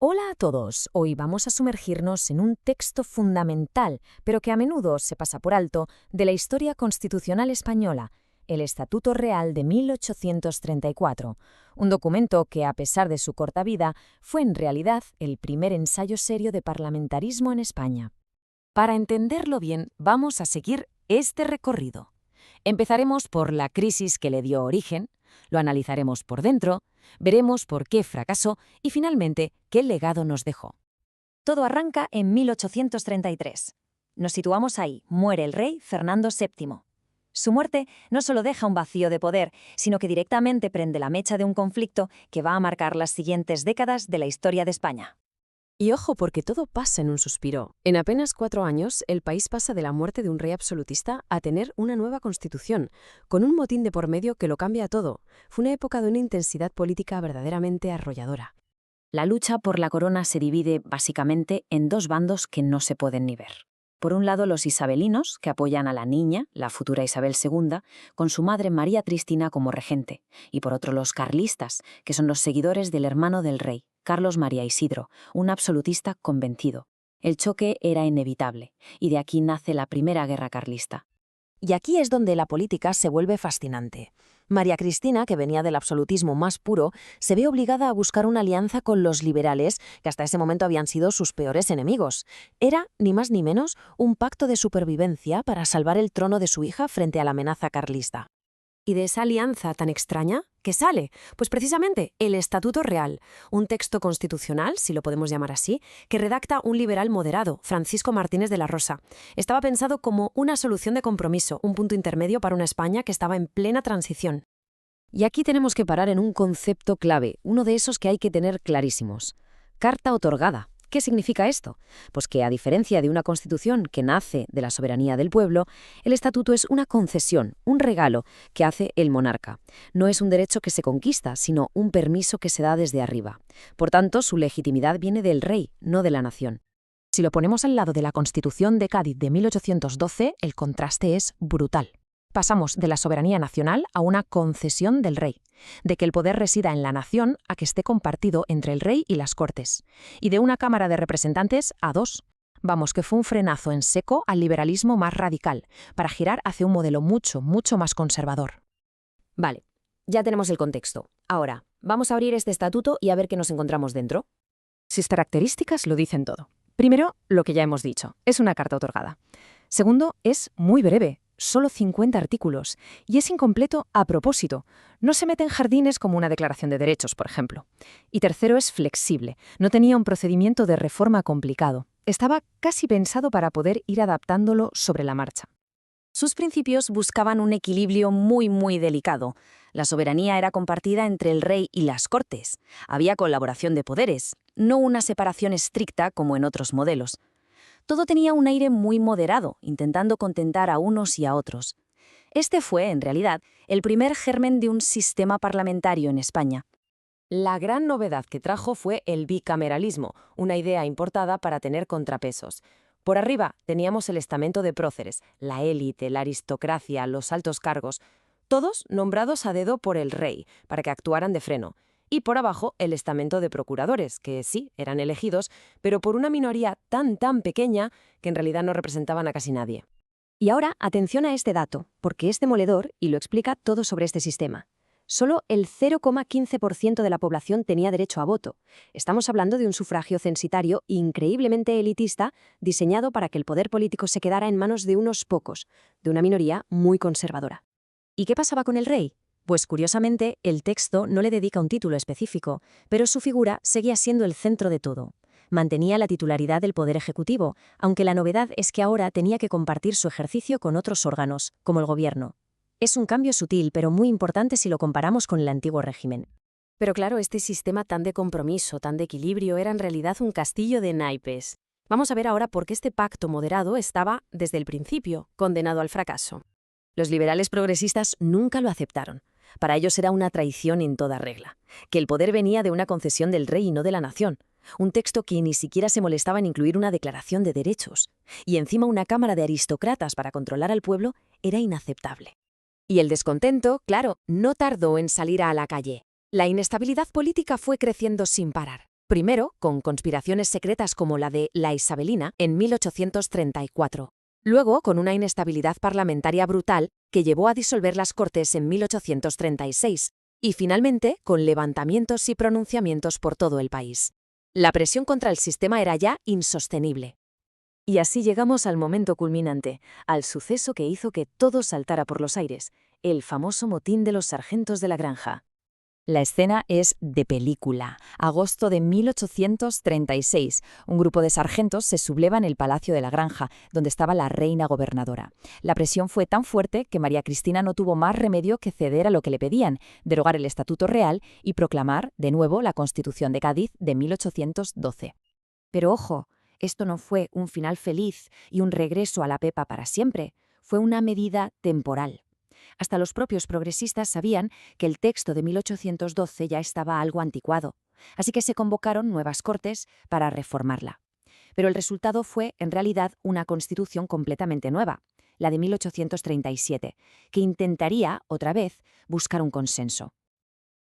Hola a todos, hoy vamos a sumergirnos en un texto fundamental, pero que a menudo se pasa por alto, de la historia constitucional española, el Estatuto Real de 1834, un documento que, a pesar de su corta vida, fue en realidad el primer ensayo serio de parlamentarismo en España. Para entenderlo bien, vamos a seguir este recorrido. Empezaremos por la crisis que le dio origen, lo analizaremos por dentro, veremos por qué fracasó y finalmente qué legado nos dejó. Todo arranca en 1833. Nos situamos ahí, muere el rey Fernando VII. Su muerte no solo deja un vacío de poder, sino que directamente prende la mecha de un conflicto que va a marcar las siguientes décadas de la historia de España. Y ojo, porque todo pasa en un suspiro. En apenas 4 años, el país pasa de la muerte de un rey absolutista a tener una nueva constitución, con un motín de por medio que lo cambia todo. Fue una época de una intensidad política verdaderamente arrolladora. La lucha por la corona se divide básicamente en dos bandos que no se pueden ni ver. Por un lado, los isabelinos, que apoyan a la niña, la futura Isabel II, con su madre María Cristina como regente, y por otro los carlistas, que son los seguidores del hermano del rey, Carlos María Isidro, un absolutista convencido. El choque era inevitable, y de aquí nace la Primera Guerra Carlista. Y aquí es donde la política se vuelve fascinante. María Cristina, que venía del absolutismo más puro, se ve obligada a buscar una alianza con los liberales, que hasta ese momento habían sido sus peores enemigos. Era, ni más ni menos, un pacto de supervivencia para salvar el trono de su hija frente a la amenaza carlista. ¿Y de esa alianza tan extraña qué sale? Pues precisamente el Estatuto Real, un texto constitucional, si lo podemos llamar así, que redacta un liberal moderado, Francisco Martínez de la Rosa. Estaba pensado como una solución de compromiso, un punto intermedio para una España que estaba en plena transición. Y aquí tenemos que parar en un concepto clave, uno de esos que hay que tener clarísimos. Carta otorgada. ¿Qué significa esto? Pues que, a diferencia de una constitución que nace de la soberanía del pueblo, el estatuto es una concesión, un regalo que hace el monarca. No es un derecho que se conquista, sino un permiso que se da desde arriba. Por tanto, su legitimidad viene del rey, no de la nación. Si lo ponemos al lado de la Constitución de Cádiz de 1812, el contraste es brutal. Pasamos de la soberanía nacional a una concesión del rey, de que el poder resida en la nación a que esté compartido entre el rey y las Cortes, y de una Cámara de Representantes a 2. Vamos, que fue un frenazo en seco al liberalismo más radical, para girar hacia un modelo mucho más conservador. Vale, ya tenemos el contexto. Ahora, vamos a abrir este estatuto y a ver qué nos encontramos dentro. Sus características lo dicen todo. Primero, lo que ya hemos dicho, es una carta otorgada. Segundo, es muy breve. Solo 50 artículos, y es incompleto a propósito. No se mete en jardines como una declaración de derechos, por ejemplo. Y tercero, es flexible. No tenía un procedimiento de reforma complicado. Estaba casi pensado para poder ir adaptándolo sobre la marcha. Sus principios buscaban un equilibrio muy delicado. La soberanía era compartida entre el rey y las Cortes. Había colaboración de poderes, no una separación estricta como en otros modelos. Todo tenía un aire muy moderado, intentando contentar a unos y a otros. Este fue, en realidad, el primer germen de un sistema parlamentario en España. La gran novedad que trajo fue el bicameralismo, una idea importada para tener contrapesos. Por arriba teníamos el estamento de próceres, la élite, la aristocracia, los altos cargos, todos nombrados a dedo por el rey, para que actuaran de freno. Y por abajo el estamento de procuradores, que sí, eran elegidos, pero por una minoría tan pequeña que en realidad no representaban a casi nadie. Y ahora, atención a este dato, porque es demoledor y lo explica todo sobre este sistema. Solo el 0,15% de la población tenía derecho a voto. Estamos hablando de un sufragio censitario increíblemente elitista, diseñado para que el poder político se quedara en manos de unos pocos, de una minoría muy conservadora. ¿Y qué pasaba con el rey? Pues curiosamente, el texto no le dedica un título específico, pero su figura seguía siendo el centro de todo. Mantenía la titularidad del Poder Ejecutivo, aunque la novedad es que ahora tenía que compartir su ejercicio con otros órganos, como el gobierno. Es un cambio sutil, pero muy importante si lo comparamos con el antiguo régimen. Pero claro, este sistema tan de compromiso, tan de equilibrio, era en realidad un castillo de naipes. Vamos a ver ahora por qué este pacto moderado estaba, desde el principio, condenado al fracaso. Los liberales progresistas nunca lo aceptaron. Para ellos era una traición en toda regla, que el poder venía de una concesión del rey y no de la nación, un texto que ni siquiera se molestaba en incluir una declaración de derechos, y encima una cámara de aristócratas para controlar al pueblo era inaceptable. Y el descontento, claro, no tardó en salir a la calle. La inestabilidad política fue creciendo sin parar. Primero, con conspiraciones secretas como la de la Isabelina en 1834. Luego, con una inestabilidad parlamentaria brutal que llevó a disolver las Cortes en 1836. Y finalmente, con levantamientos y pronunciamientos por todo el país. La presión contra el sistema era ya insostenible. Y así llegamos al momento culminante, al suceso que hizo que todo saltara por los aires, el famoso motín de los sargentos de la granja. La escena es de película. Agosto de 1836. Un grupo de sargentos se subleva en el Palacio de la Granja, donde estaba la reina gobernadora. La presión fue tan fuerte que María Cristina no tuvo más remedio que ceder a lo que le pedían, derogar el Estatuto Real y proclamar, de nuevo, la Constitución de Cádiz de 1812. Pero ojo, esto no fue un final feliz y un regreso a la pepa para siempre. Fue una medida temporal. Hasta los propios progresistas sabían que el texto de 1812 ya estaba algo anticuado, así que se convocaron nuevas Cortes para reformarla. Pero el resultado fue, en realidad, una constitución completamente nueva, la de 1837, que intentaría, otra vez, buscar un consenso.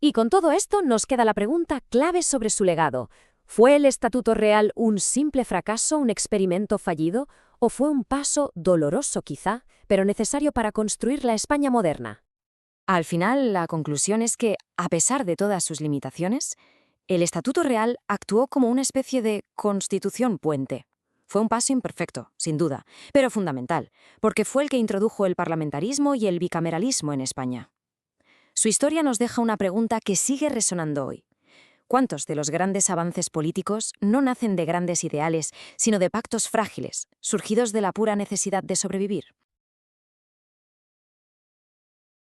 Y con todo esto nos queda la pregunta clave sobre su legado. ¿Fue el Estatuto Real un simple fracaso, un experimento fallido, o fue un paso doloroso quizá, pero necesario para construir la España moderna? Al final, la conclusión es que, a pesar de todas sus limitaciones, el Estatuto Real actuó como una especie de constitución puente. Fue un paso imperfecto, sin duda, pero fundamental, porque fue el que introdujo el parlamentarismo y el bicameralismo en España. Su historia nos deja una pregunta que sigue resonando hoy. ¿Cuántos de los grandes avances políticos no nacen de grandes ideales, sino de pactos frágiles, surgidos de la pura necesidad de sobrevivir?